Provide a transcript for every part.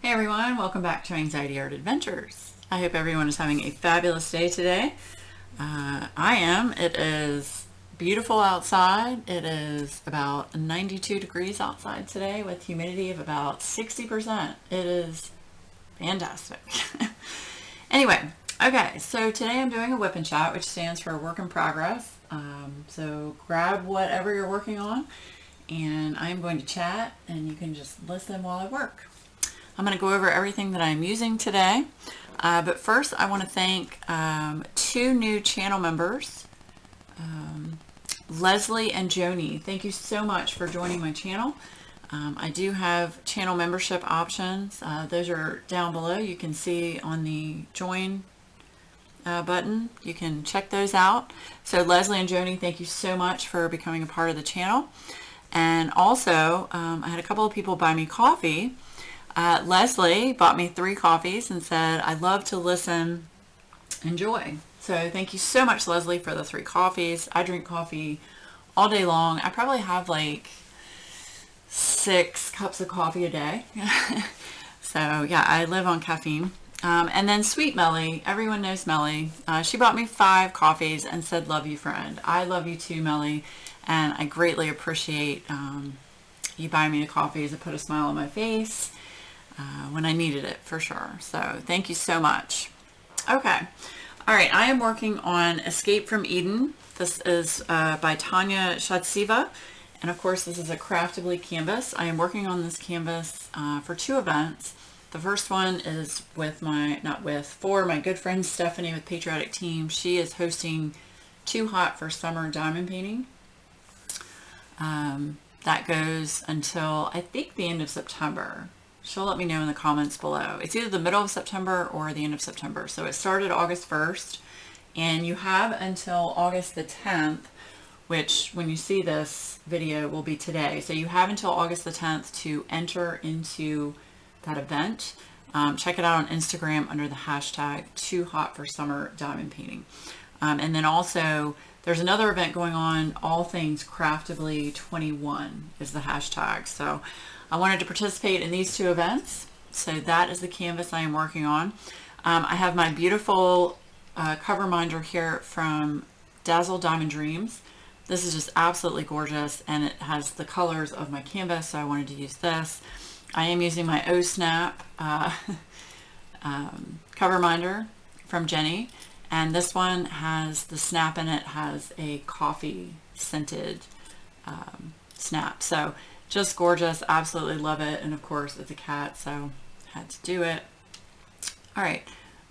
Hey everyone, welcome back to Anxiety Art Adventures. I hope everyone is having a fabulous day today. I am. It is beautiful outside. It is about 92 degrees outside today with humidity of about 60%. It is fantastic. Anyway, okay, so today I'm doing a WIP and chat, which stands for work in progress. So grab whatever you're working on and I'm going to chat and you can just listen while I work. I'm going to go over everything that I'm using today, but first I want to thank two new channel members, Leslie and Joni. Thank you so much for joining my channel. I do have channel membership options. Those are down below. You can see on the join button. You can check those out. So Leslie and Joni, thank you so much for becoming a part of the channel. And also, I had a couple of people buy me coffee. Leslie bought me 3 coffees and said, I love to listen, enjoy. So thank you so much, Leslie, for the 3 coffees. I drink coffee all day long. I probably have like 6 cups of coffee a day. So yeah, I live on caffeine. And then Sweet Melly, everyone knows Melly. She bought me 5 coffees and said, love you, friend. I love you too, Melly. And I greatly appreciate you buying me the coffees. It put a smile on my face when I needed it, for sure. So thank you so much. Okay. All right. I am working on Escape from Eden. This is by Tanya Shatsiva. And of course, this is a Craftably canvas. I am working on this canvas for 2 events. The first one is with for my good friend Stephanie with Patriotic Team. She is hosting Too Hot for Summer diamond painting. That goes until I think the end of September. She'll let me know in the comments below. It's either the middle of September or the end of September. So it started August 1st and you have until August the 10th, which when you see this video will be today. So you have until August the 10th to enter into that event. Check it out on Instagram under the hashtag Too Hot for Summer diamond painting. And then also there's another event going on, All Things Craftably 21 is the hashtag. So I wanted to participate in these 2 events. So that is the canvas I am working on. I have my beautiful cover minder here from Dazzle Diamond Dreams. This is just absolutely gorgeous and it has the colors of my canvas, so I wanted to use this. I am using my O-Snap cover minder from Jenny. And this one has the snap in it, has a coffee scented snap. So just gorgeous, absolutely love it. And of course it's a cat, so had to do it. All right,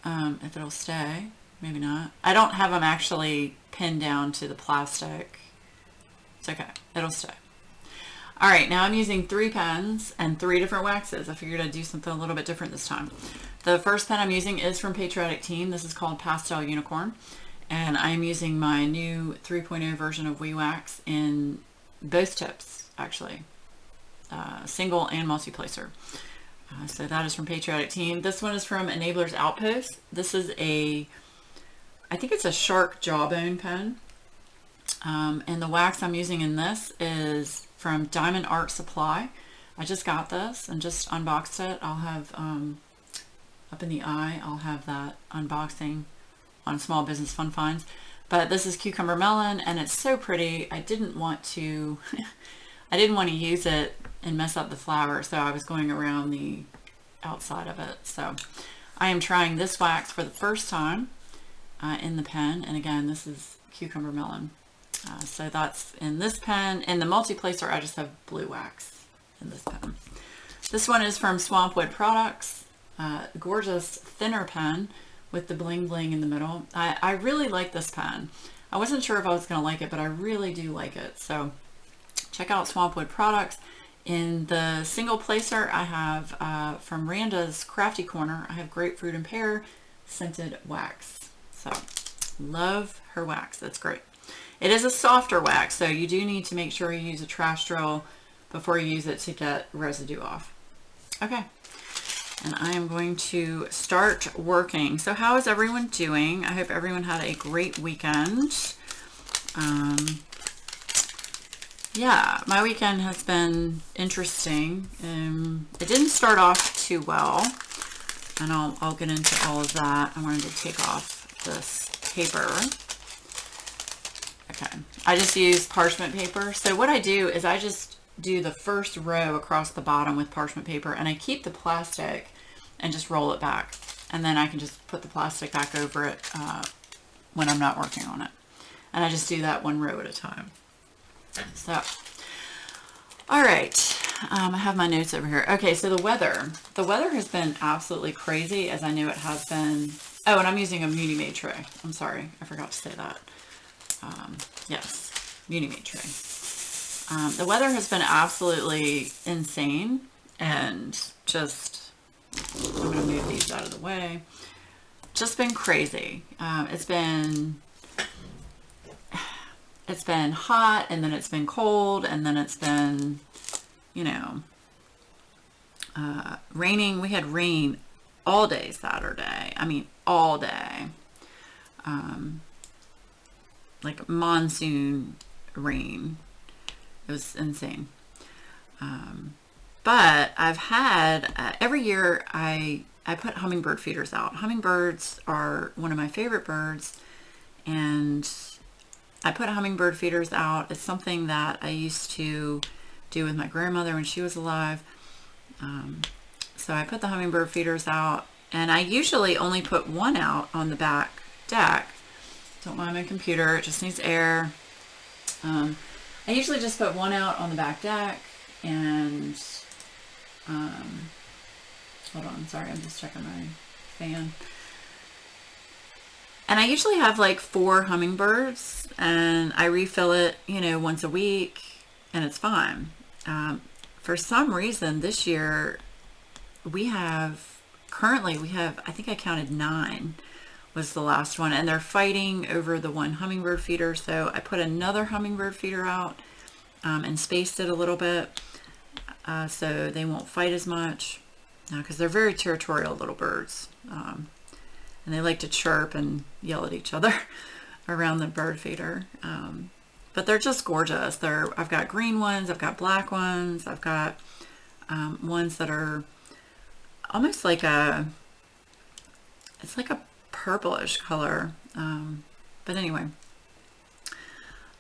if it'll stay, maybe not. I don't have them actually pinned down to the plastic. It's okay, it'll stay. All right, now I'm using 3 pens and 3 different waxes. I figured I'd do something a little bit different this time. The first pen I'm using is from Patriotic Team. This is called Pastel Unicorn. And I'm using my new 3.0 version of WeWax in both tips, actually. Single and multi-placer. So that is from Patriotic Team. This one is from Enabler's Outpost. This is I think it's a shark jawbone pen. And the wax I'm using in this is from Diamond Art Supply. I just got this and just unboxed it. I'll have up in the eye, I'll have that unboxing on Small Business Fun Finds. But this is Cucumber Melon and it's so pretty. I didn't want to use it and mess up the flower, so I was going around the outside of it. So I am trying this wax for the first time in the pen, and again, this is Cucumber Melon. So that's in this pen. In the multi-placer, I just have blue wax in this pen. This one is from Swampwood Products. Gorgeous thinner pen with the bling bling in the middle. I really like this pen. I wasn't sure if I was going to like it, but I really do like it. So check out Swampwood Products. In the single placer, I have from Randa's Crafty Corner, I have grapefruit and pear scented wax. So love her wax. That's great. It is a softer wax, so you do need to make sure you use a trash drill before you use it to get residue off. Okay. And I am going to start working. So how is everyone doing? I hope everyone had a great weekend. yeah, my weekend has been interesting. It didn't start off too well, and I'll get into all of that. I wanted to take off this paper. Okay, I just use parchment paper. So what I do is I just do the first row across the bottom with parchment paper, and I keep the plastic and just roll it back. And then I can just put the plastic back over it when I'm not working on it. And I just do that one row at a time. So, all right. I have my notes over here. Okay, so the weather. The weather has been absolutely crazy, as I know it has been. Oh, and I'm using a Muni Made tray. I'm sorry, I forgot to say that. Yes, Muni Made tray. The weather has been absolutely insane, and just, I'm going to move these out of the way. Just been crazy. It's been hot, and then it's been cold, and then it's been, you know, raining. We had rain all day Saturday. I mean, all day. Like monsoon rain. It was insane. But I've had, every year I put hummingbird feeders out. Hummingbirds are one of my favorite birds, and I put hummingbird feeders out. It's something that I used to do with my grandmother when she was alive. So I put the hummingbird feeders out, and I usually only put one out on the back deck. Don't mind my computer, it just needs air. I usually just put one out on the back deck, and hold on, sorry, I'm just checking my fan. And I usually have like 4 hummingbirds, and I refill it, you know, once a week, and it's fine. For some reason this year currently we have, I think I counted 9 was the last one, and they're fighting over the one hummingbird feeder. So I put another hummingbird feeder out and spaced it a little bit so they won't fight as much, because they're very territorial little birds, and they like to chirp and yell at each other around the bird feeder. But they're just gorgeous. I've got green ones, I've got black ones, I've got ones that are almost like it's like a purplish color. But anyway,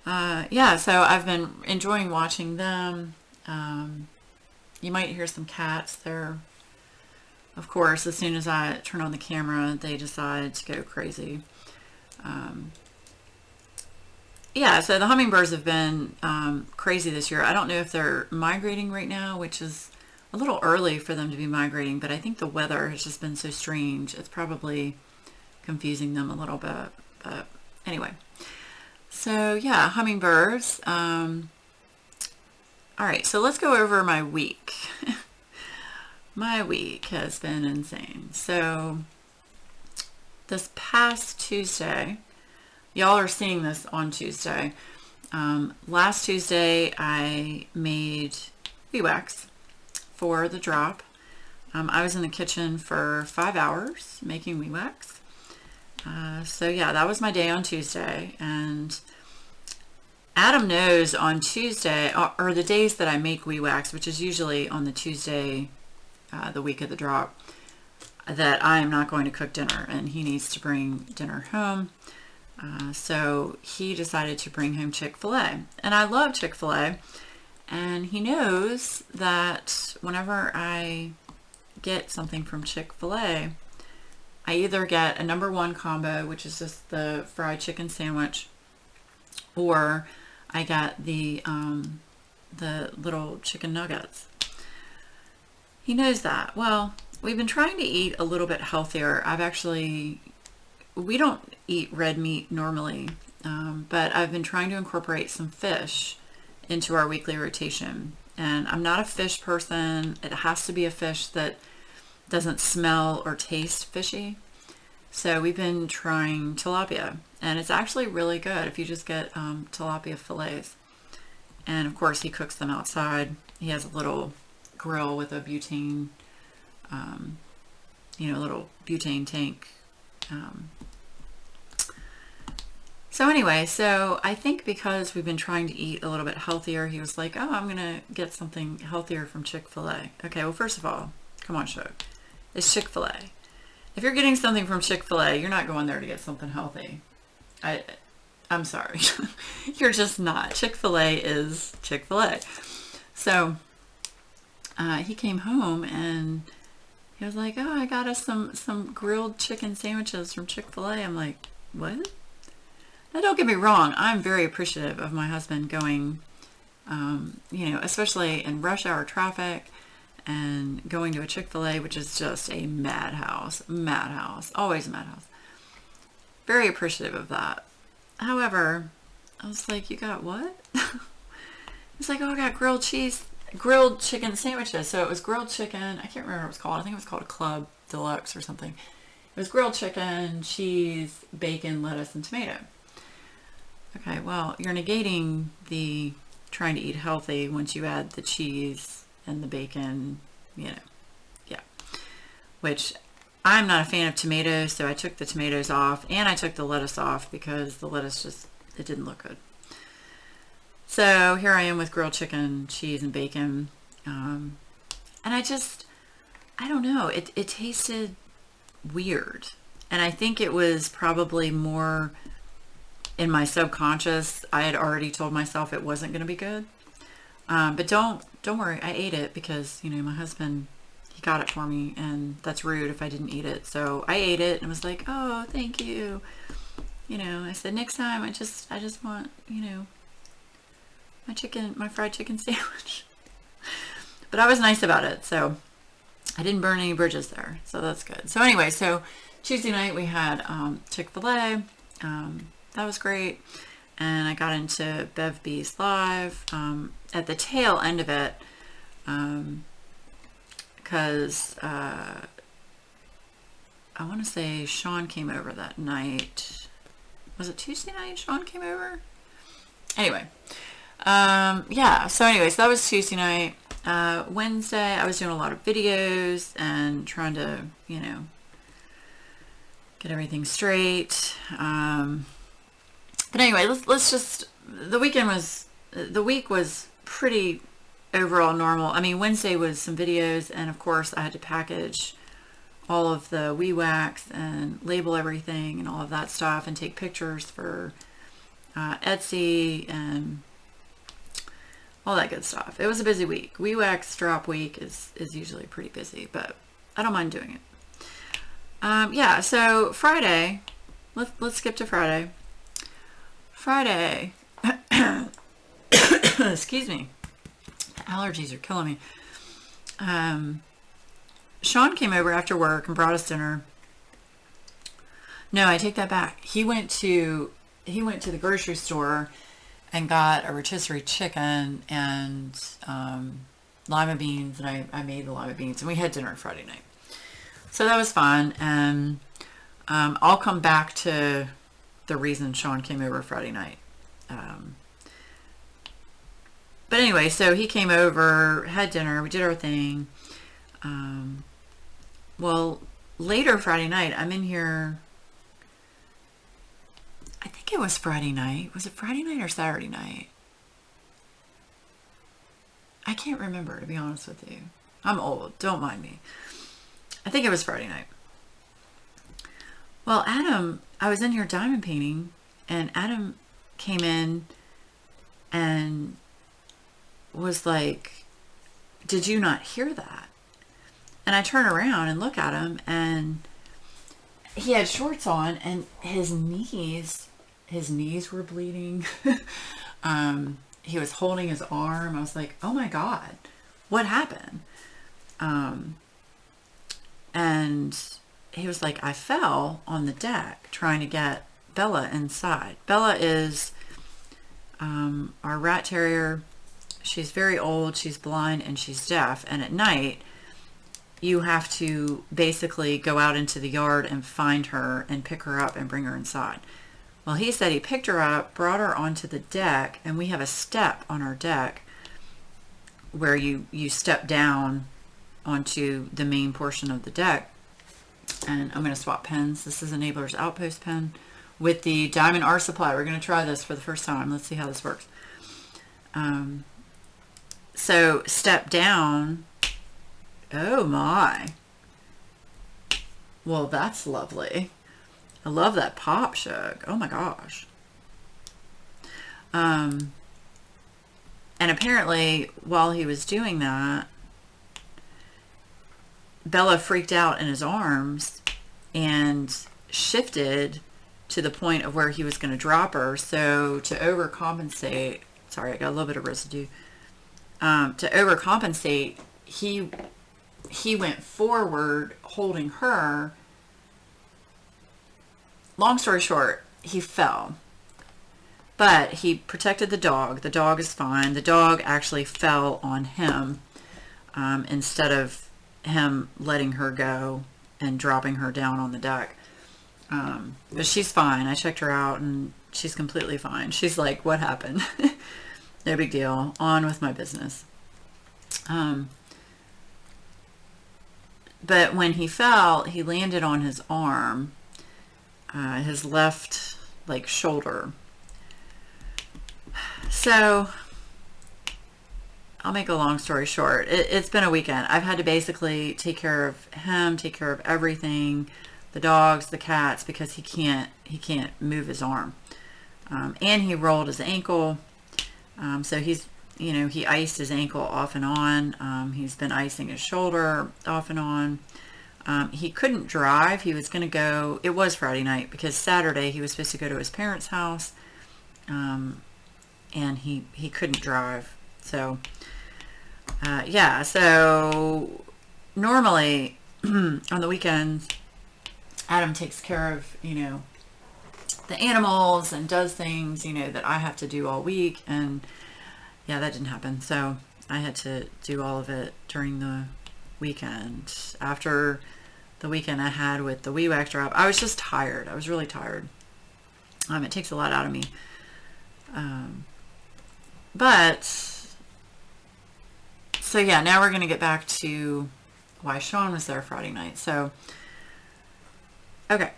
yeah, so I've been enjoying watching them. You might hear some cats. They're, of course, as soon as I turn on the camera, they decide to go crazy. Yeah, so the hummingbirds have been crazy this year. I don't know if they're migrating right now, which is a little early for them to be migrating, but I think the weather has just been so strange. It's probably confusing them a little bit. But anyway, so yeah, hummingbirds. All right, so let's go over my week. My week has been insane. So this past Tuesday, y'all are seeing this on Tuesday. Last Tuesday, I made wax for the drop. I was in the kitchen for 5 hours making wax. So yeah, that was my day on Tuesday. And Adam knows on Tuesday, or the days that I make wax, which is usually on the Tuesday, the week of the drop, that I am not going to cook dinner, and he needs to bring dinner home. So he decided to bring home Chick-fil-A, and I love Chick-fil-A, and he knows that whenever I get something from Chick-fil-A, I either get a #1 combo, which is just the fried chicken sandwich, or I get the little chicken nuggets. He knows that. Well, we've been trying to eat a little bit healthier. We don't eat red meat normally, but I've been trying to incorporate some fish into our weekly rotation. And I'm not a fish person. It has to be a fish that doesn't smell or taste fishy. So we've been trying tilapia, and it's actually really good if you just get tilapia fillets. And of course he cooks them outside. He has a little grill with a butane, little butane tank So anyway, so I think because we've been trying to eat a little bit healthier, he was like, oh, I'm going to get something healthier from Chick-fil-A. Okay, well, first of all, come on, show. It's Chick-fil-A. If you're getting something from Chick-fil-A, you're not going there to get something healthy. I'm sorry. You're just not. Chick-fil-A is Chick-fil-A. So he came home and he was like, oh, I got us some grilled chicken sandwiches from Chick-fil-A. I'm like, what? Now, don't get me wrong. I'm very appreciative of my husband going, especially in rush hour traffic and going to a Chick-fil-A, which is just a madhouse, always a madhouse. Very appreciative of that. However, I was like, you got what? It's like, oh, I got grilled chicken sandwiches. So it was grilled chicken. I can't remember what it was called. I think it was called a Club Deluxe or something. It was grilled chicken, cheese, bacon, lettuce, and tomato. Okay, well, you're negating the trying to eat healthy once you add the cheese and the bacon, yeah. Which I'm not a fan of tomatoes, so I took the tomatoes off and I took the lettuce off because the lettuce it didn't look good. So here I am with grilled chicken, cheese, and bacon. And I don't know, it tasted weird. And I think it was probably more in my subconscious. I had already told myself it wasn't going to be good. But don't worry, I ate it because, my husband, he got it for me, and that's rude if I didn't eat it. So I ate it and was like, oh, thank you. I said, next time I just want, my fried chicken sandwich. But I was nice about it, so I didn't burn any bridges there. So that's good. So anyway, so Tuesday night we had Chick-fil-A. That was great. And I got into Bev B's Live at the tail end of it because I want to say Sean came over that night. Was it Tuesday night Sean came over? Anyway. Yeah, so anyways, that was Tuesday night. Wednesday, I was doing a lot of videos and trying to, get everything straight. But anyway, let's just, the week was pretty overall normal. I mean, Wednesday was some videos, and of course I had to package all of the wax and label everything and all of that stuff and take pictures for Etsy and all that good stuff. It was a busy week. wax drop week is usually pretty busy, but I don't mind doing it. Yeah, so Friday, let's skip to Friday. Friday, excuse me, allergies are killing me. Sean came over after work and brought us dinner. No, I take that back. He went to the grocery store and got a rotisserie chicken and lima beans, and I made the lima beans, and we had dinner Friday night. So that was fun, and I'll come back to the reason Sean came over Friday night. But anyway, so he came over, had dinner, we did our thing. Well, later Friday night, I'm in here. I think it was Friday night. Was it Friday night or Saturday night? I can't remember, to be honest with you. I'm old. Don't mind me. I think it was Friday night. Well, Adam, I was in here diamond painting, and Adam came in and was like, did you not hear that? And I turn around and look at him, and he had shorts on, and his knees were bleeding. He was holding his arm. I was like, oh my God, what happened? And he was like, I fell on the deck trying to get Bella inside. Bella is our rat terrier. She's very old, she's blind, and she's deaf. And at night, you have to basically go out into the yard and find her and pick her up and bring her inside. Well, he said he picked her up, brought her onto the deck, and we have a step on our deck where you step down onto the main portion of the deck. And I'm going to swap pens. This is Enabler's Outpost pen. with the Diamond Art Supply. We're going to try this for the first time. Let's see how this works. So step down. Oh my. Well, that's lovely. I love that pop, Shug. Oh my gosh. And apparently while he was doing that, Bella freaked out in his arms and shifted to the point of where he was going to drop her. So to overcompensate, sorry, I got a little bit of residue. To overcompensate, he went forward holding her. Long story short, he fell. But he protected the dog. The dog is fine. The dog actually fell on him instead of him letting her go and dropping her down on the deck. But she's fine. I checked her out and she's completely fine. She's like, what happened? No big deal. On with my business. But when he fell, he landed on his arm, his left like shoulder. So I'll make a long story short. It's been a weekend. I've had to basically take care of him, take care of everything, the dogs, the cats, because he can't move his arm. And he rolled his ankle. So he's, he iced his ankle off and on. He's been icing his shoulder off and on. He couldn't drive. He was going to go, it was Friday night, because Saturday he was supposed to go to his parents' house. And he couldn't drive. So, yeah, so normally on the weekends, Adam takes care of, the animals and does things, that I have to do all week. And yeah, that didn't happen. So I had to do all of it during the weekend. After the weekend I had with the weed whack drop, I was just tired. I was really tired. It takes a lot out of me. But so yeah, now we're going to get back to why Sean was there Friday night. So, okay.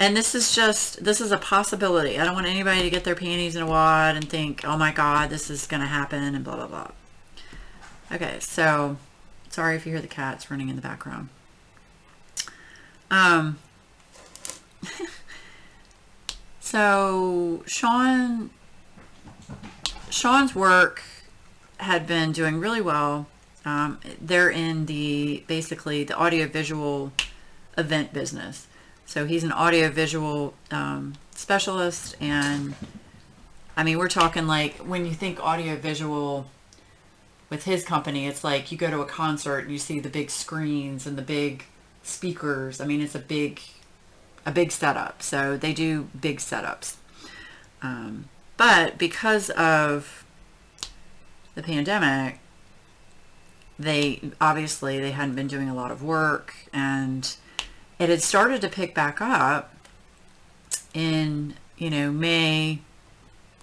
And this is a possibility. I don't want anybody to get their panties in a wad and think, oh my God, this is going to happen and blah, blah, blah. Okay. So sorry if you hear the cats running in the background. So Sean's work had been doing really well. They're in basically the audiovisual event business. So he's an audiovisual specialist, and I mean, we're talking like when you think audiovisual with his company, it's like you go to a concert and you see the big screens and the big speakers. I mean, it's a big setup. So they do big setups. But because of the pandemic, they hadn't been doing a lot of work, and it had started to pick back up in,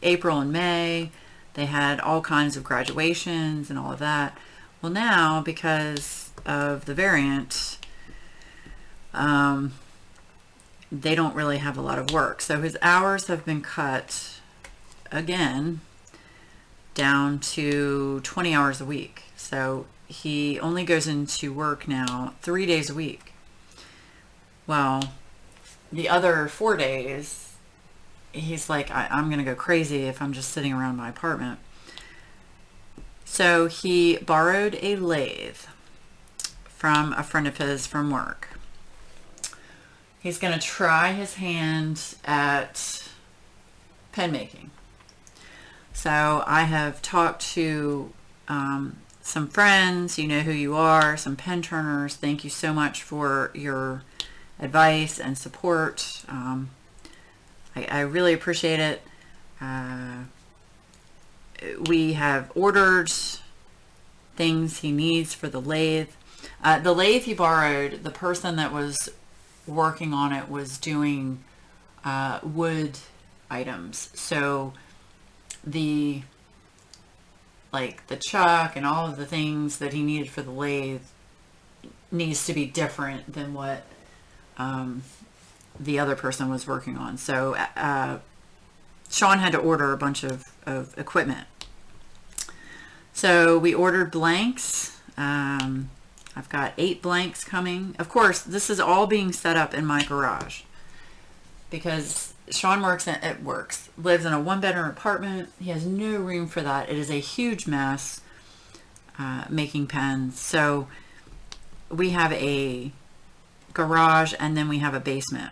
April and May. They had all kinds of graduations and all of that. Well, now, because of the variant, they don't really have a lot of work. So his hours have been cut again down to 20 hours a week. So he only goes into work now 3 days a week. Well, the other 4 days, he's like, I'm going to go crazy if I'm just sitting around my apartment. So he borrowed a lathe from a friend of his from work. He's going to try his hand at pen making. So I have talked to some friends, you know who you are, some pen turners. Thank you so much for your advice and support. I really appreciate it. We have ordered things he needs for the lathe. The lathe he borrowed, the person that was working on it was doing wood items. So the chuck and all of the things that he needed for the lathe needs to be different than what the other person was working on. So Sean had to order a bunch of equipment. So we ordered blanks. I've got 8 blanks coming. Of course, this is all being set up in my garage because Sean lives in a 1-bedroom apartment. He has no room for that. It is a huge mess making pens. So we have a garage and then we have a basement.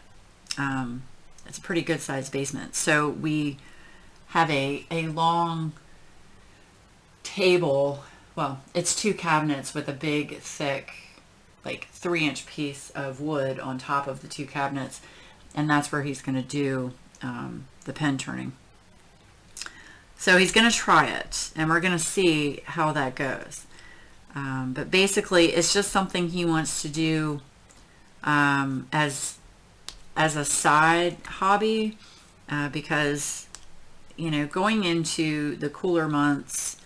It's a pretty good sized basement. So we have a long table. Well, it's 2 cabinets with a big, thick, like 3-inch piece of wood on top of the 2 cabinets. And that's where he's going to do the pen turning. So he's going to try it, and we're going to see how that goes. But basically, it's just something he wants to do as a side hobby because, you know, going into the cooler months,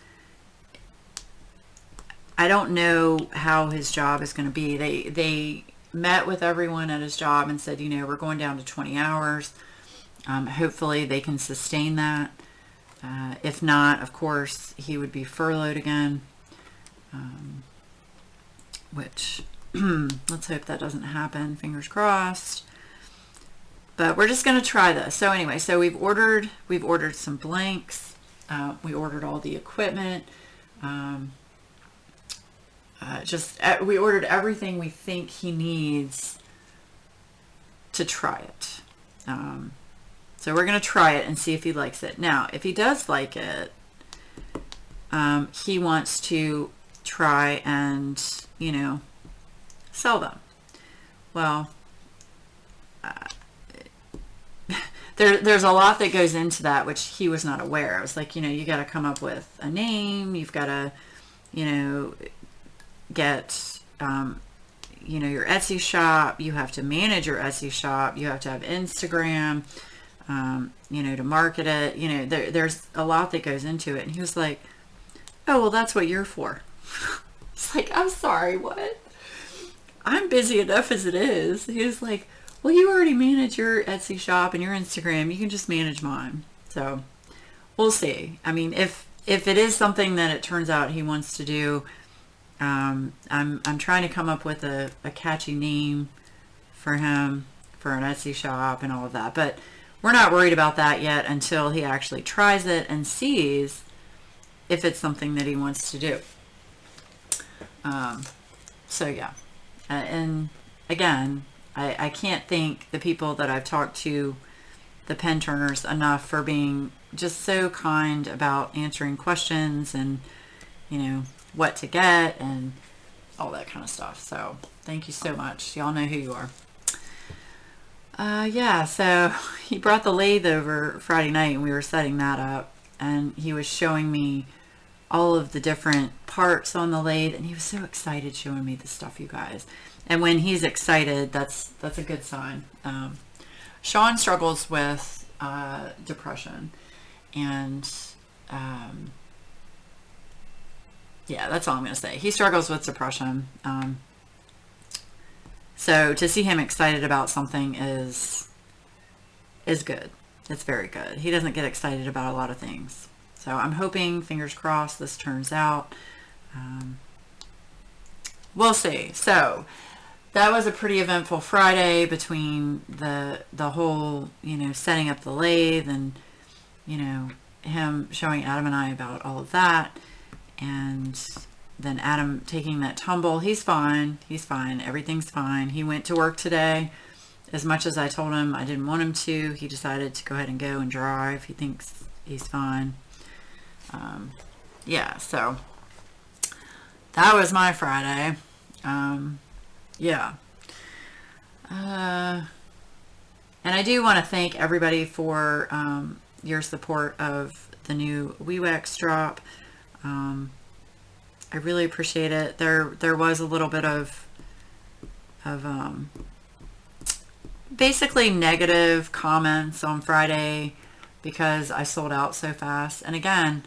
I don't know how his job is going to be. They met with everyone at his job and said, you know, we're going down to 20 hours. Hopefully they can sustain that. If not, of course, he would be furloughed again, which let's hope that doesn't happen. Fingers crossed. But we're just going to try this. So anyway, so we've ordered some blanks. We ordered all the equipment. We ordered everything we think he needs to try it. So we're going to try it and see if he likes it. Now, if he does like it, he wants to try and, you know, sell them. Well, there's a lot that goes into that, which he was not aware. I was like, you know, you got to come up with a name. You've got to, you know, get, you know, your Etsy shop. You have to manage your Etsy shop. You have to have Instagram, you know, to market it. You know, there's a lot that goes into it. And he was like, oh, well, that's what you're for. It's like, I'm sorry, what? I'm busy enough as it is. He was like, well, you already manage your Etsy shop and your Instagram. You can just manage mine. So we'll see. I mean, if it is something that it turns out he wants to do, I'm trying to come up with a catchy name for him for an Etsy shop and all of that. But we're not worried about that yet until he actually tries it and sees if it's something that he wants to do. So yeah. And again, I can't thank the people that I've talked to, the pen turners, enough for being just so kind about answering questions and, you know, what to get and all that kind of stuff. So thank you so much. Y'all know who you are. Yeah, so he brought the lathe over Friday night and we were setting that up, and he was showing me all of the different parts on the lathe, and he was so excited showing me the stuff, you guys. And when he's excited, that's a good sign. Sean struggles with depression, and yeah, that's all I'm going to say. He struggles with depression. So to see him excited about something is good. It's very good. He doesn't get excited about a lot of things. So I'm hoping, fingers crossed, this turns out. We'll see. So that was a pretty eventful Friday between the whole, you know, setting up the lathe and, you know, him showing Adam and I about all of that. And then Adam taking that tumble. He's fine. He's fine. Everything's fine. He went to work today. As much as I told him I didn't want him to, he decided to go ahead and go and drive. He thinks he's fine. Yeah, so that was my Friday. Yeah. And I do want to thank everybody for your support of the new WIP drop. I really appreciate it. There was a little bit of basically negative comments on Friday because I sold out so fast. And again,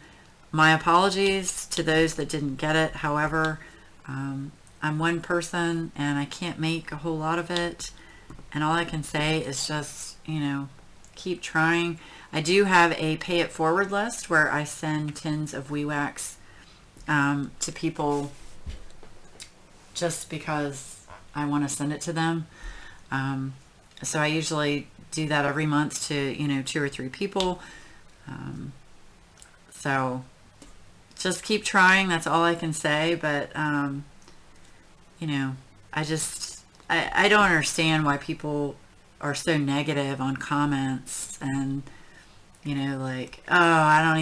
my apologies to those that didn't get it. However, I'm one person and I can't make a whole lot of it. And all I can say is just, keep trying. I do have a pay it forward list where I send tins of wax to people just because I want to send it to them. So I usually do that every month to, 2 or 3 people. So just keep trying. That's all I can say. But, I don't understand why people are so negative on comments and, like, oh, I don't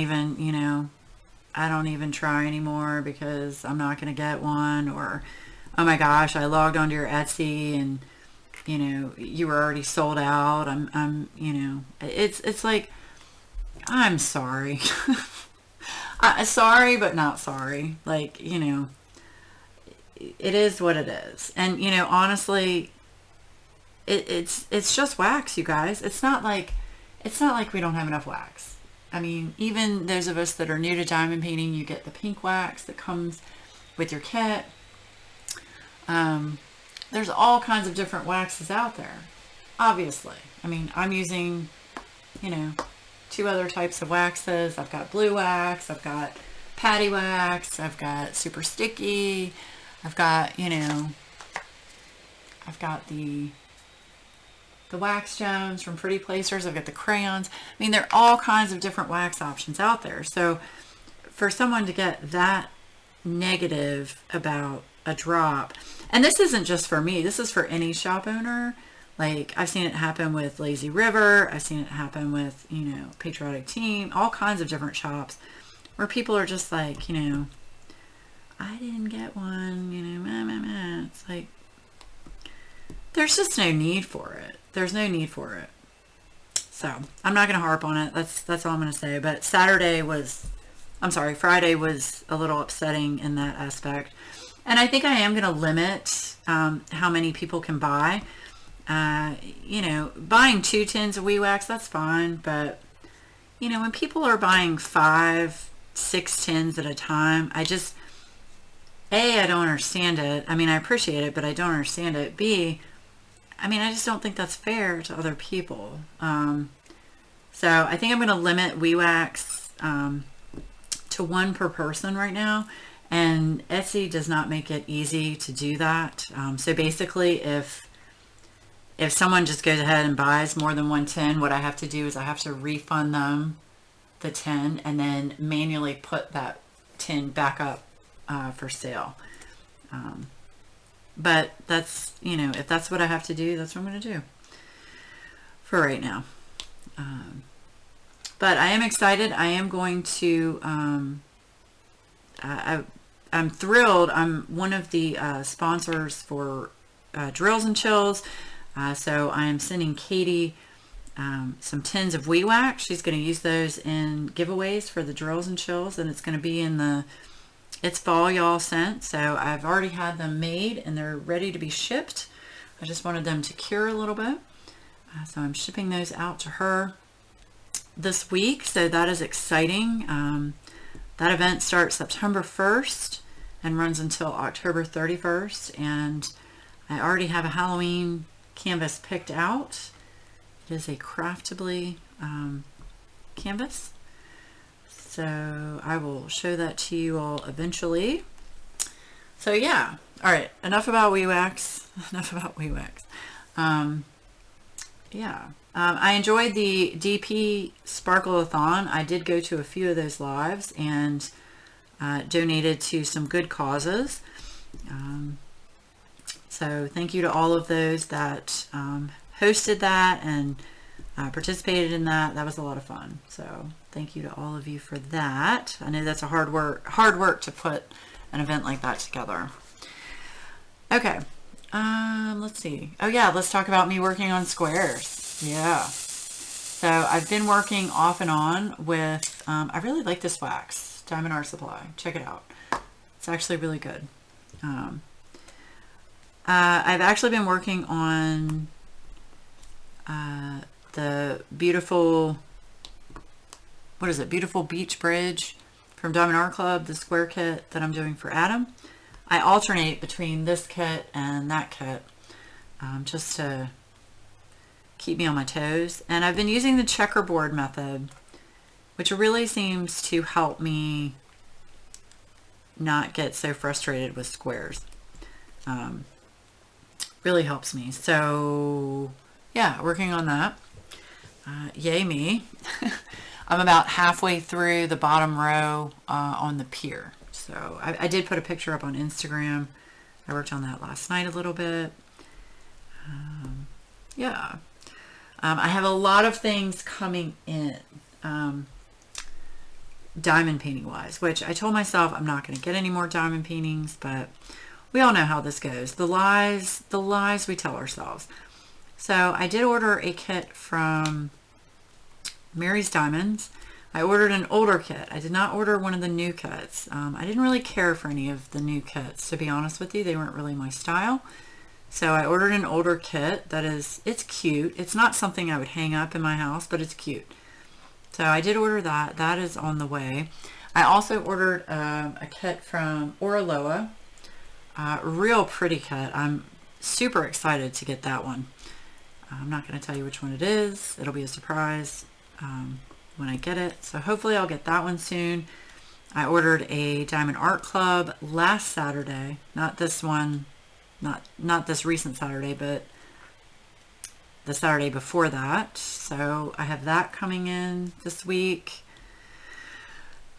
even try anymore because I'm not going to get one, or, oh my gosh, I logged onto your Etsy and, you were already sold out. It's like, I'm sorry. Sorry, but not sorry. Like, it is what it is. And, honestly, it's just wax, you guys. It's not like we don't have enough wax. I mean, even those of us that are new to diamond painting, you get the pink wax that comes with your kit. There's all kinds of different waxes out there, obviously. I mean, I'm using, 2 other types of waxes. I've got blue wax, I've got patty wax, I've got super sticky, I've got, I've got the wax gems from Pretty Placers, I've got the crayons. I mean, there are all kinds of different wax options out there. So for someone to get that negative about a drop, and this isn't just for me, this is for any shop owner. Like, I've seen it happen with Lazy River, I've seen it happen with, Patriotic Team, all kinds of different shops where people are just like, I didn't get one, It's like, there's just no need for it. There's no need for it. So I'm not going to harp on it. That's all I'm going to say. But Friday was a little upsetting in that aspect. And I think I am going to limit how many people can buy. Buying 2 tins of wax, that's fine. But, when people are buying 5, 6 tins at a time, I don't understand it. I mean, I appreciate it, but I don't understand it. B, I just don't think that's fair to other people. So I think I'm going to limit wax to 1 per person right now. And Etsy does not make it easy to do that. So basically, if someone just goes ahead and buys more than 1 tin, what I have to do is I have to refund them the tin and then manually put that tin back up for sale. But that's, if that's what I have to do, that's what I'm going to do for right now. But I am excited. I am going to, I'm thrilled. I'm one of the sponsors for Drills and Chills. So I am sending Katie some tins of wax. She's going to use those in giveaways for the Drills and Chills, and it's going to be in the It's Fall Y'all scent. So I've already had them made and they're ready to be shipped. I just wanted them to cure a little bit. So I'm shipping those out to her this week. So that is exciting. That event starts September 1st and runs until October 31st. And I already have a Halloween canvas picked out. It is a Craftably canvas. So I will show that to you all eventually. So yeah. All right. Enough about wax. Enough about wax. Yeah. I enjoyed the DP Sparkle-a-thon. I did go to a few of those lives and donated to some good causes. So thank you to all of those that hosted that and participated in that. That was a lot of fun. So thank you to all of you for that. I know that's a hard work to put an event like that together. Okay. Let's see. Oh yeah, let's talk about me working on squares. Yeah. So I've been working off and on with, I really like this wax, Diamond Art Supply. Check it out. It's actually really good. I've actually been working on the beautiful, Beautiful Beach Bridge from Diamond Art Club, the square kit that I'm doing for Adam. I alternate between this kit and that kit just to keep me on my toes. And I've been using the checkerboard method, which really seems to help me not get so frustrated with squares. Really helps me. So yeah, working on that. Yay me. I'm about halfway through the bottom row on the pier. So I did put a picture up on Instagram. I worked on that last night a little bit. Yeah. I have a lot of things coming in, diamond painting wise, which I told myself I'm not going to get any more diamond paintings, but we all know how this goes. The lies we tell ourselves. So I did order a kit from Mary's Diamonds. I ordered an older kit. I did not order one of the new kits. I didn't really care for any of the new kits, to be honest with you. They weren't really my style. So I ordered an older kit it's cute. It's not something I would hang up in my house, but it's cute. So I did order that. That is on the way. I also ordered a kit from Oraloa. Real pretty kit. I'm super excited to get that one. I'm not going to tell you which one it is. It'll be a surprise when I get it. So hopefully I'll get that one soon. I ordered a Diamond Art Club last Saturday. Not this one. Not this recent Saturday, but the Saturday before that. So I have that coming in this week.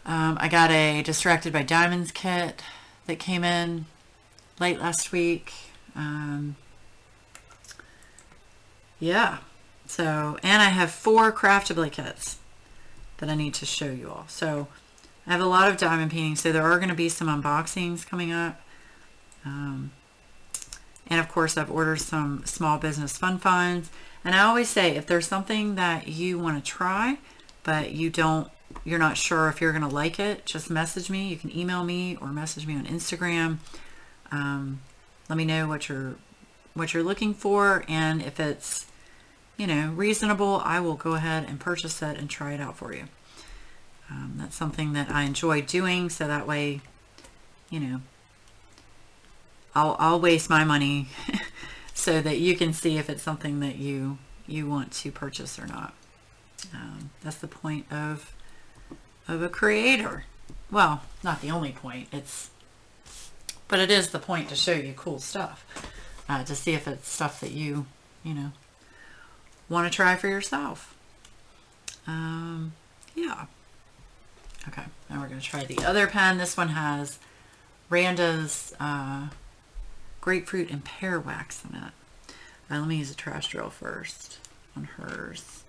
I got a Distracted by Diamonds kit that came in late last week. Yeah. So, and I have 4 Craftably kits that I need to show you all. So I have a lot of diamond painting, so there are going to be some unboxings coming up. And of course, I've ordered some small business fun finds. And I always say, if there's something that you want to try, but you're not sure if you're going to like it, just message me. You can email me or message me on Instagram. Let me know what you're looking for, and if it's, reasonable, I will go ahead and purchase it and try it out for you. That's something that I enjoy doing, so that way, I'll waste my money so that you can see if it's something that you want to purchase or not. That's the point of a creator. Well, not the only point. But it is the point to show you cool stuff, to see if it's stuff that you want to try for yourself. Yeah. Okay, now we're going to try the other pen. This one has Randa's grapefruit and pear wax in it. Let me use a trash drill first on hers.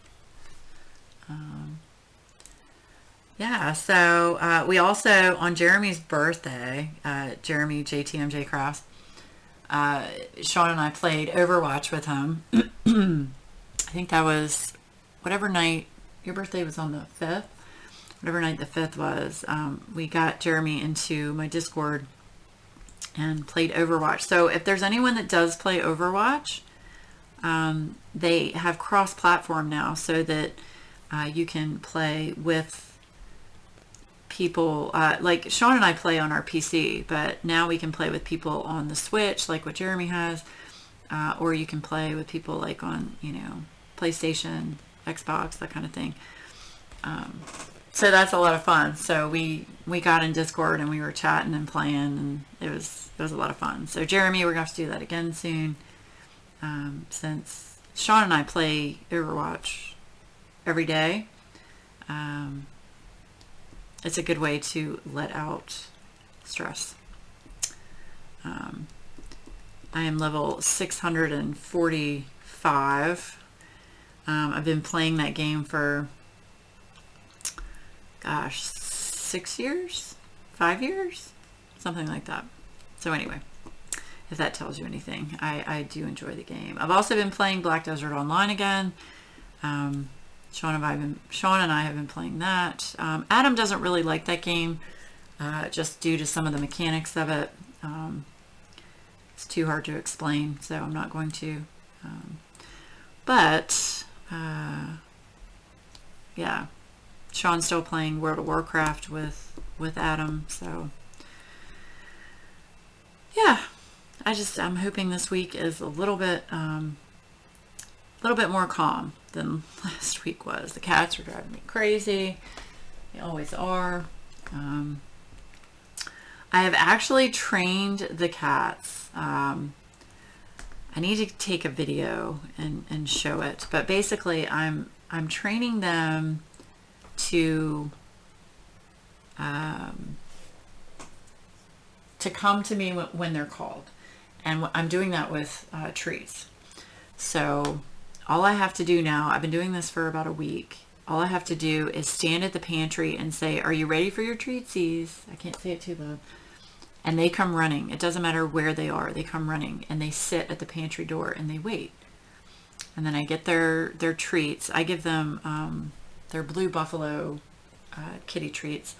Yeah, so we also, on Jeremy's birthday, Jeremy JTMJ Crafts, Sean and I played Overwatch with him. I think that was whatever night, your birthday was on the 5th, whatever night the 5th was, we got Jeremy into my Discord and played Overwatch. So if there's anyone that does play Overwatch, they have cross-platform now, so that you can play with people, like Sean and I play on our PC, but now we can play with people on the Switch, like what Jeremy has, or you can play with people like on, PlayStation, Xbox, that kind of thing. So that's a lot of fun. So we got in Discord and we were chatting and playing, and it was a lot of fun. So Jeremy, we're going to have to do that again soon, since Sean and I play Overwatch every day. It's a good way to let out stress. I am level 645. I've been playing that game for, gosh, 6 years? 5 years? Something like that. So anyway, if that tells you anything, I do enjoy the game. I've also been playing Black Desert Online again. Sean and I have been playing that. Adam doesn't really like that game, just due to some of the mechanics of it. It's too hard to explain, so I'm not going to. Yeah, Sean's still playing World of Warcraft with Adam, so yeah. I'm hoping this week is a little bit little bit more calm than last week was. The cats were driving me crazy. They always are. I have actually trained the cats. I need to take a video and show it. But basically, I'm training them to come to me when they're called. And I'm doing that with treats. So all I have to do now, I've been doing this for about a week. All I have to do is stand at the pantry and say, "Are you ready for your treatsies?" I can't say it too loud. And they come running. It doesn't matter where they are. They come running and they sit at the pantry door and they wait. And then I get their treats. I give them their Blue Buffalo kitty treats.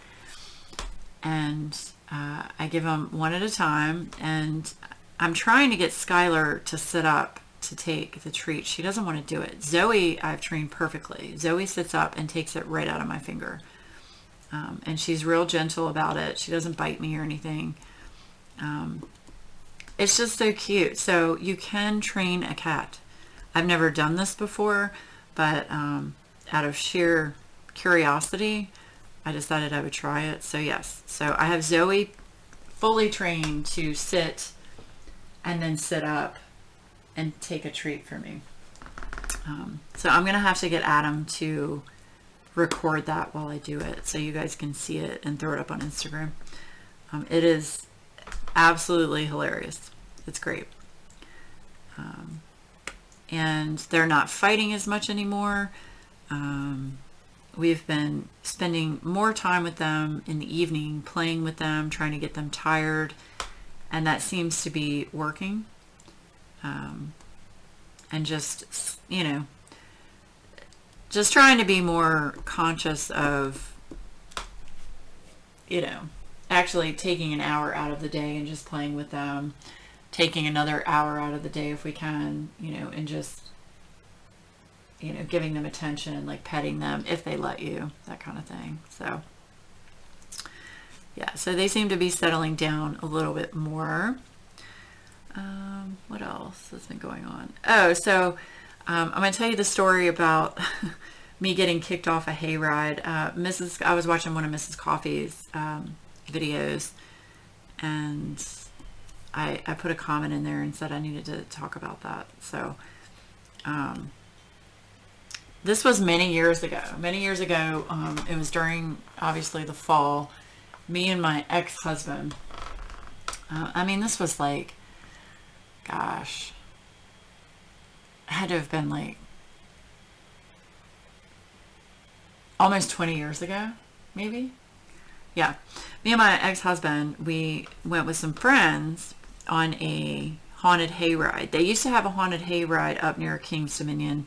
And I give them one at a time. And I'm trying to get Skylar to sit up to take the treat. She doesn't want to do it. Zoe, I've trained perfectly. Zoe sits up and takes it right out of my finger. And she's real gentle about it. She doesn't bite me or anything. It's just so cute. So you can train a cat. I've never done this before, but out of sheer curiosity, I decided I would try it. So yes, so I have Zoe fully trained to sit and then sit up and take a treat for me. So I'm gonna have to get Adam to record that while I do it so you guys can see it and throw it up on Instagram. It is absolutely hilarious. It's great. And they're not fighting as much anymore. We've been spending more time with them in the evening, playing with them, trying to get them tired, and that seems to be working. And just, you know, just trying to be more conscious of, you know, actually taking an hour out of the day and just playing with them, taking another hour out of the day if we can, you know, and just, you know, giving them attention, like petting them if they let you, that kind of thing. So yeah, so they seem to be settling down a little bit more. What else has been going on? Oh, so I'm going to tell you the story about me getting kicked off a hayride. I was watching one of Mrs. Coffee's videos, and I put a comment in there and said I needed to talk about that. So this was many years ago. It was during, obviously, the fall. Me and my ex-husband, I mean, this was like, gosh, it had to have been like almost 20 years ago, maybe. Yeah, me and my ex-husband, we went with some friends on a haunted hayride. They used to have a haunted hayride up near King's Dominion,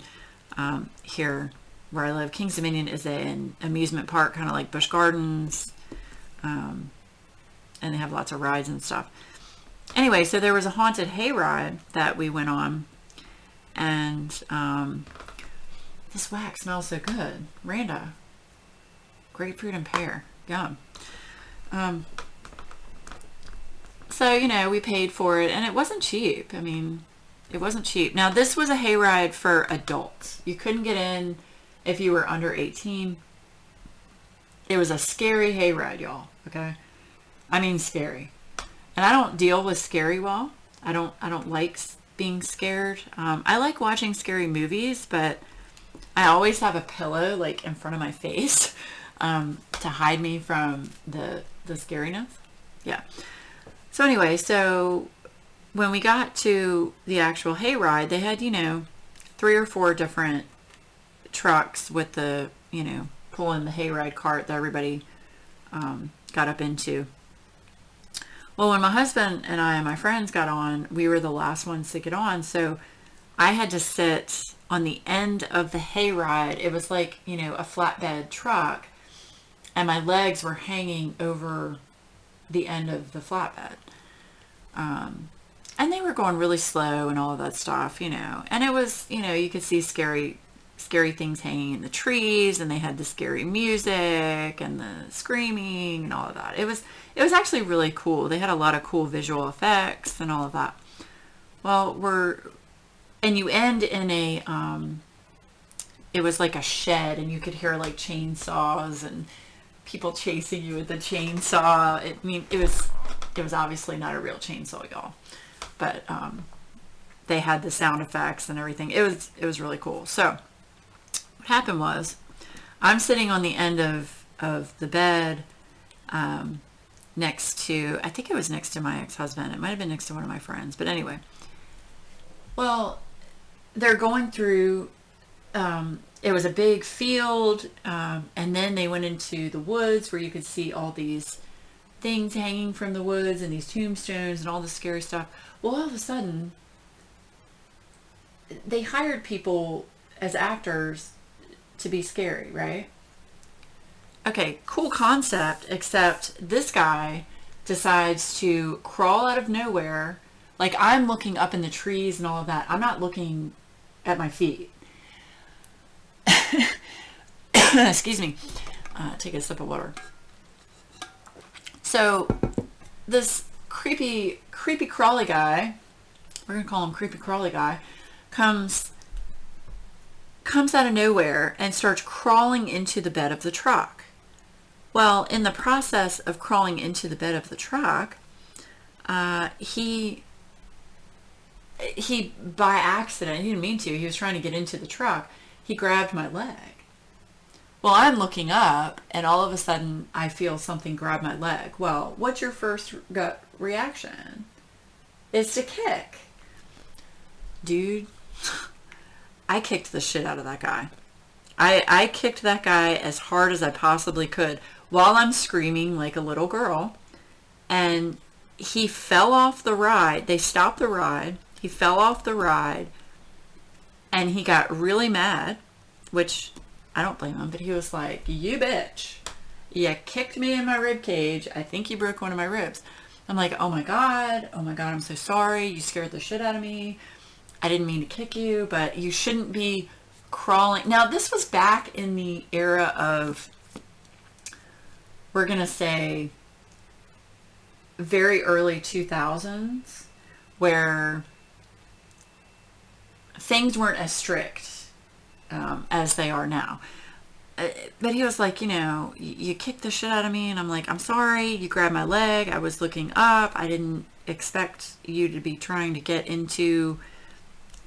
here where I live. King's Dominion is an amusement park, kind of like Busch Gardens, and they have lots of rides and stuff. Anyway, so there was a haunted hayride that we went on, and this wax smells so good. Randa, grapefruit and pear, yum. So, you know, we paid for it, and it wasn't cheap. I mean, it wasn't cheap. Now, this was a hayride for adults. You couldn't get in if you were under 18. It was a scary hayride, y'all, okay? I mean, scary. And I don't deal with scary well. I don't like being scared. I like watching scary movies, but I always have a pillow like in front of my face to hide me from the scariness. Yeah. So anyway, so when we got to the actual hayride, they had, you know, 3 or 4 different trucks with the, you know, pulling the hayride cart that everybody got up into. Well, when my husband and I and my friends got on, we were the last ones to get on. So I had to sit on the end of the hayride. It was like, you know, a flatbed truck, and my legs were hanging over the end of the flatbed. And they were going really slow and all of that stuff, you know. And it was, you know, you could see scary things hanging in the trees, and they had the scary music and the screaming and all of that. It was actually really cool. They had a lot of cool visual effects and all of that. Well, and you end in a, it was like a shed, and you could hear like chainsaws and people chasing you with the chainsaw. It was obviously not a real chainsaw, y'all, but they had the sound effects and everything. It was really cool. So what happened was, I'm sitting on the end of the bed, next to, I think it was next to my ex-husband. It might have been next to one of my friends, but anyway. Well, they're going through, it was a big field, and then they went into the woods where you could see all these things hanging from the woods and these tombstones and all this scary stuff. Well, all of a sudden, they hired people as actors to be scary, right? Okay, cool concept, except this guy decides to crawl out of nowhere. Like, I'm looking up in the trees and all of that. I'm not looking at my feet. Excuse me. Take a sip of water. So this creepy crawly guy, we're gonna call him creepy crawly guy, comes out of nowhere and starts crawling into the bed of the truck. Well, in the process of crawling into the bed of the truck, he by accident, he didn't mean to, he was trying to get into the truck, he grabbed my leg. Well, I'm looking up, and all of a sudden I feel something grab my leg. Well, what's your first gut reaction? It's to kick. Dude, I kicked the shit out of that guy. I kicked that guy as hard as I possibly could while I'm screaming like a little girl. And he fell off the ride. They stopped the ride. He fell off the ride. And he got really mad, which I don't blame him, but he was like, "You bitch. You kicked me in my rib cage. I think you broke one of my ribs." I'm like, oh my God, I'm so sorry. You scared the shit out of me. I didn't mean to kick you, but you shouldn't be crawling. Now, this was back in the era of, we're going to say, very early 2000s, where things weren't as strict as they are now. But he was like, you kicked the shit out of me. And I'm like, I'm sorry. You grabbed my leg. I was looking up. I didn't expect you to be trying to get into,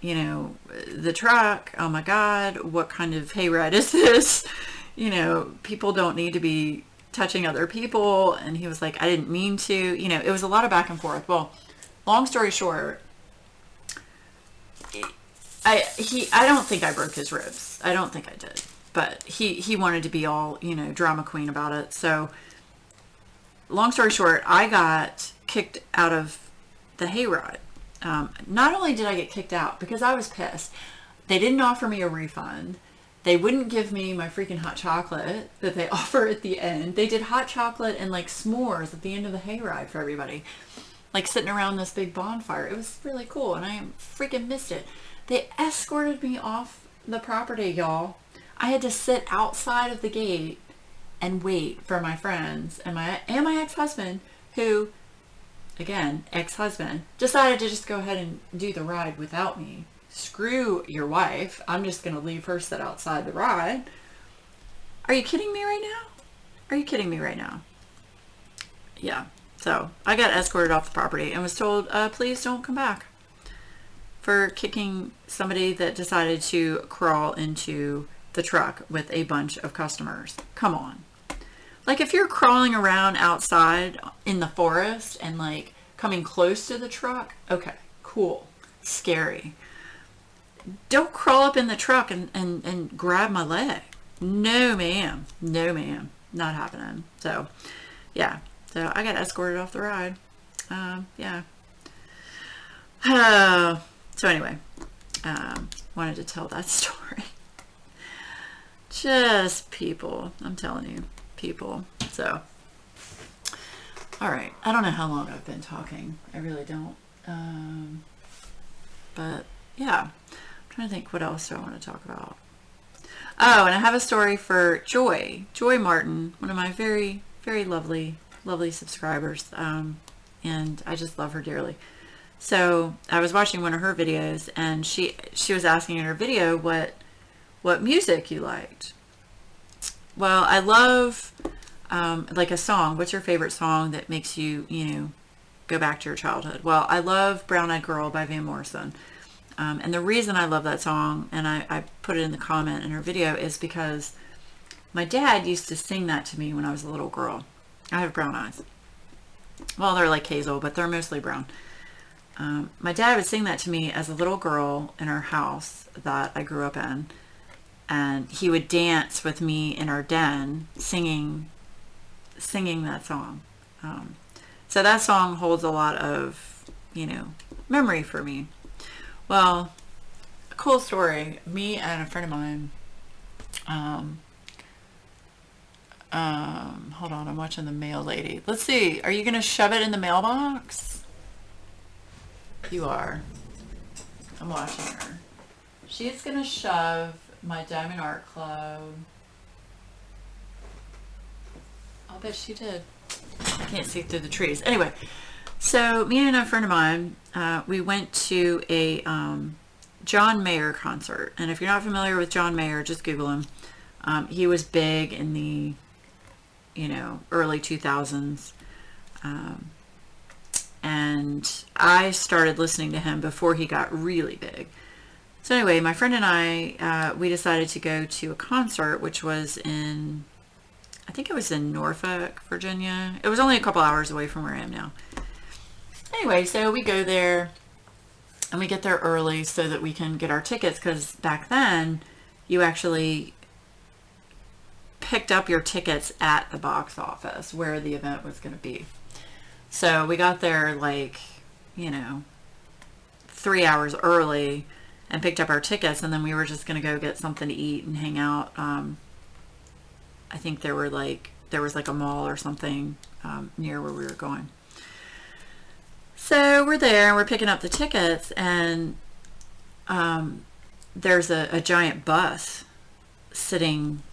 the truck. Oh my God, what kind of hayride is this? People don't need to be touching other people. And he was like, I didn't mean to. It was a lot of back and forth. Well, long story short, I don't think I broke his ribs. I don't think I did. But he wanted to be all, drama queen about it. So long story short, I got kicked out of the hayride. Not only did I get kicked out, because I was pissed. They didn't offer me a refund. They wouldn't give me my freaking hot chocolate that they offer at the end. They did hot chocolate and like s'mores at the end of the hayride for everybody. Like sitting around this big bonfire. It was really cool, and I freaking missed it. They escorted me off the property, y'all. I had to sit outside of the gate and wait for my friends and my ex-husband, who, again, ex-husband, decided to just go ahead and do the ride without me. Screw your wife. I'm just going to leave her sit outside the ride. Are you kidding me right now? Are you kidding me right now? Yeah. So I got escorted off the property and was told, please don't come back, for kicking somebody that decided to crawl into the truck with a bunch of customers. Come on. Like, if you're crawling around outside in the forest and like coming close to the truck, okay, cool, scary. Don't crawl up in the truck and grab my leg. No ma'am, not happening. So yeah, so I got escorted off the ride. Yeah. So anyway, wanted to tell that story. Just people, I'm telling you, people. So, all right. I don't know how long I've been talking. I really don't. But yeah, I'm trying to think, what else do I want to talk about? Oh, and I have a story for Joy Martin, one of my very, very lovely subscribers. And I just love her dearly. So I was watching one of her videos, and she was asking in her video what music you liked. Well, I love like a song. What's your favorite song that makes you, go back to your childhood? Well, I love Brown Eyed Girl by Van Morrison. And the reason I love that song, and I put it in the comment in her video, is because my dad used to sing that to me when I was a little girl. I have brown eyes. Well, they're like hazel, but they're mostly brown. My dad would sing that to me as a little girl in our house that I grew up in. And he would dance with me in our den singing that song. So that song holds a lot of, memory for me. Well, a cool story. Me and a friend of mine, hold on, I'm watching the mail lady. Let's see, are you going to shove it in the mailbox? You are. I'm watching her. She's going to shove my Diamond Art Club. I'll bet she did. I can't see through the trees. Anyway, so me and a friend of mine, we went to a John Mayer concert. And if you're not familiar with John Mayer, just Google him. He was big in the, early 2000s. And I started listening to him before he got really big. So anyway, my friend and I, we decided to go to a concert, which was I think it was in Norfolk, Virginia. It was only a couple hours away from where I am now. Anyway, so we go there, and we get there early so that we can get our tickets, because back then, you actually picked up your tickets at the box office where the event was going to be. So we got there 3 hours early and picked up our tickets, and then we were just going to go get something to eat and hang out. I think there was a mall or something near where we were going. So we're there and we're picking up the tickets, and there's a giant bus sitting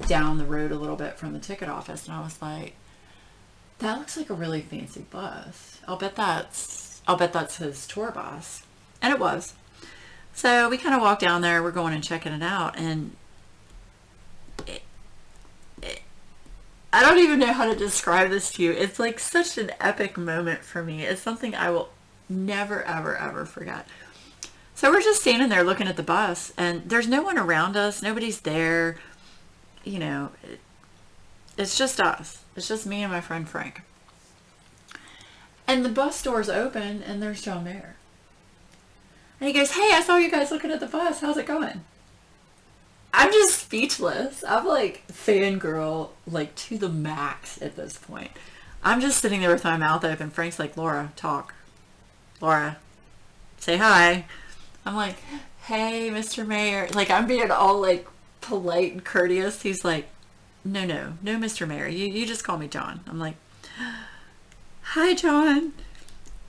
down the road a little bit from the ticket office, and I was like, that looks like a really fancy bus. I'll bet that's his tour bus. And it was. So we kind of walked down there, we're going and checking it out, and I don't even know how to describe this to you. It's like such an epic moment for me. It's something I will never, ever, ever forget. So we're just standing there looking at the bus, and there's no one around us. Nobody's there. It's just us. It's just me and my friend Frank. And the bus doors open, and there's John Mayer. And he goes, "Hey, I saw you guys looking at the bus. How's it going?" I'm just speechless. I'm fangirl, to the max at this point. I'm just sitting there with my mouth open. Frank's like, "Laura, talk. Laura, say hi." I'm like, "Hey, Mr. Mayer." I'm being all polite and courteous. He's like, No, Mr. Mayer. You just call me John. I'm like, "Hi, John."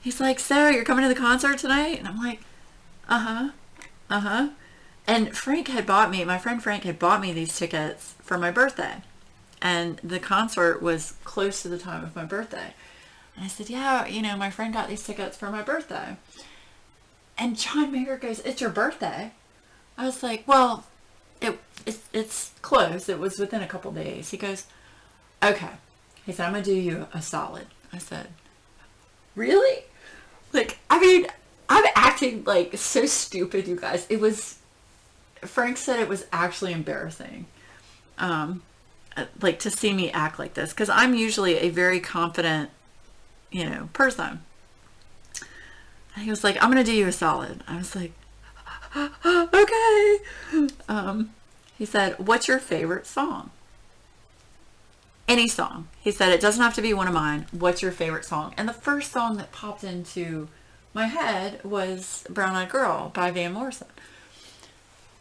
He's like, "So you're coming to the concert tonight?" And I'm like, uh-huh. And my friend Frank had bought me these tickets for my birthday. And the concert was close to the time of my birthday. And I said, "Yeah, my friend got these tickets for my birthday." And John Mayer goes, "It's your birthday?" I was like, "Well, it's close. It was within a couple days." He goes, "Okay." He said, "I'm going to do you a solid." I said, "Really?" I'm acting so stupid, you guys. Frank said it was actually embarrassing, to see me act like this, because I'm usually a very confident, person. And he was like, "I'm going to do you a solid." I was like, "Okay." He said, "What's your favorite song?" Any song. He said, "It doesn't have to be one of mine. What's your favorite song?" And the first song that popped into my head was Brown Eyed Girl by Van Morrison.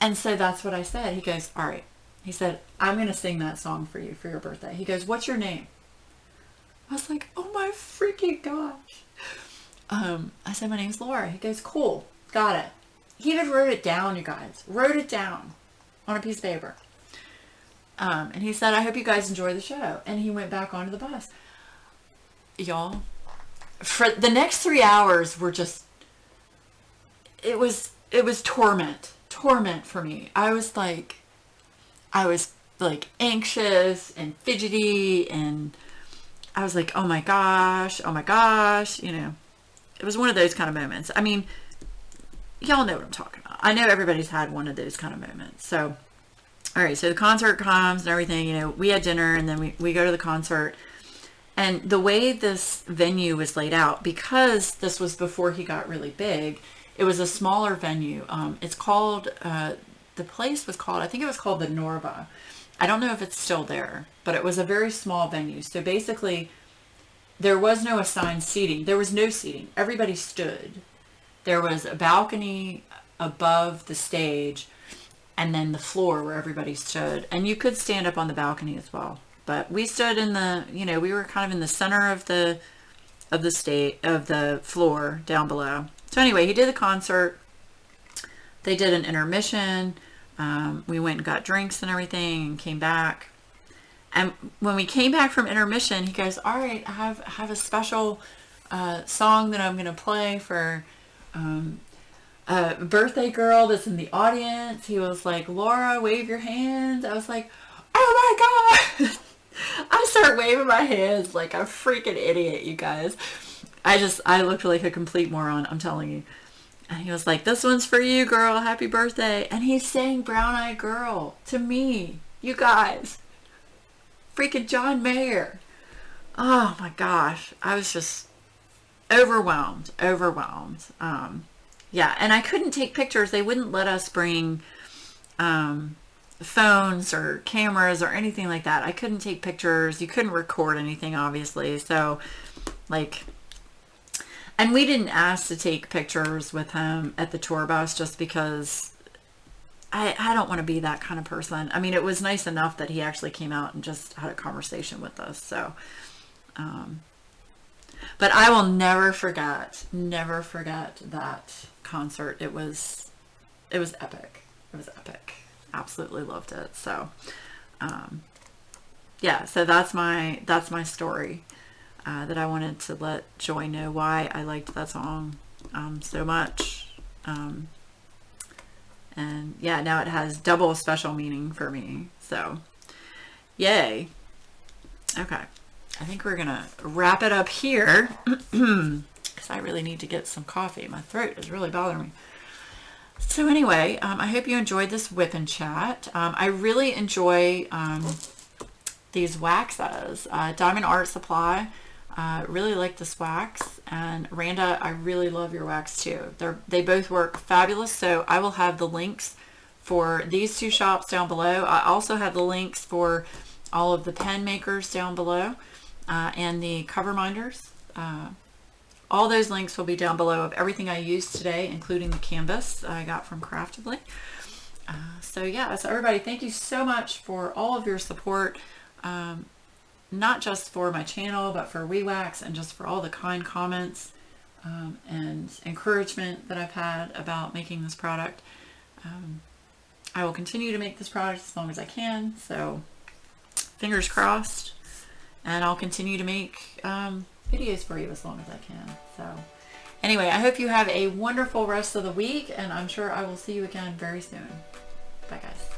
And so that's what I said. He goes, "All right." He said, "I'm going to sing that song for you for your birthday." He goes, "What's your name?" I was like, "Oh my freaking gosh." I said, "My name's Laura." He goes, "Cool. Got it." He even wrote it down, you guys. Wrote it down on a piece of paper. And he said, "I hope you guys enjoy the show." And he went back onto the bus. Y'all, for the next 3 hours were just, it was torment for me. I was like anxious and fidgety, and I was like, oh my gosh, you know. It was one of those kind of moments. I mean, y'all know what I'm talking about. I know everybody's had one of those kind of moments. So, all right, so the concert comes and everything, you know, we had dinner, and then we go to the concert. And the way this venue was laid out, because this was before he got really big, it was a smaller venue. It's called, the place was called, I think it was called the Norba. I don't know if it's still there, but it was a very small venue. So basically, there was no assigned seating. There was no seating. Everybody stood. There was a balcony above the stage, and then the floor where everybody stood. And you could stand up on the balcony as well. But we stood in the, you know, we were kind of in the center of the floor down below. So anyway, he did the concert. They did an intermission. We went and got drinks and everything and came back. And when we came back from intermission, he goes, all right, I have a special song that I'm going to play for a birthday girl that's in the audience. He was like, Laura, wave your hands. I was like, oh my God. I start waving my hands like a freaking idiot, you guys. I looked like a complete moron, I'm telling you. And he was like, this one's for you, girl. Happy birthday. And he sang Brown Eyed Girl to me, you guys. Freaking John Mayer. Oh my gosh. I was just overwhelmed. Yeah, and I couldn't take pictures. They wouldn't let us bring phones or cameras or anything like that. I couldn't take pictures. You couldn't record anything, obviously. So, like, and we didn't ask to take pictures with him at the tour bus just because I don't want to be that kind of person. I mean, it was nice enough that he actually came out and just had a conversation with us. So, but I will never forget that concert. It was epic. It was epic. Absolutely loved it. So, yeah, so that's my story, that I wanted to let Joy know why I liked that song, so much. And yeah, now it has double special meaning for me. So, yay. Okay. I think we're going to wrap it up here because I really need to get some coffee. My throat is really bothering me. So anyway, I hope you enjoyed this whip and chat. I really enjoy these waxes. Diamond Art Supply. Really like this wax, and Randa, I really love your wax too. They both work fabulous. So I will have the links for these two shops down below. I also have the links for all of the pen makers down below, and the cover minders. All those links will be down below of everything I used today, including the canvas I got from Craftedly. So yeah, so everybody, thank you so much for all of your support. Not just for my channel, but for WeWax, and just for all the kind comments and encouragement that I've had about making this product. I will continue to make this product as long as I can, so fingers crossed, and I'll continue to make videos for you as long as I can. So anyway, I hope you have a wonderful rest of the week, and I'm sure I will see you again very soon. Bye guys.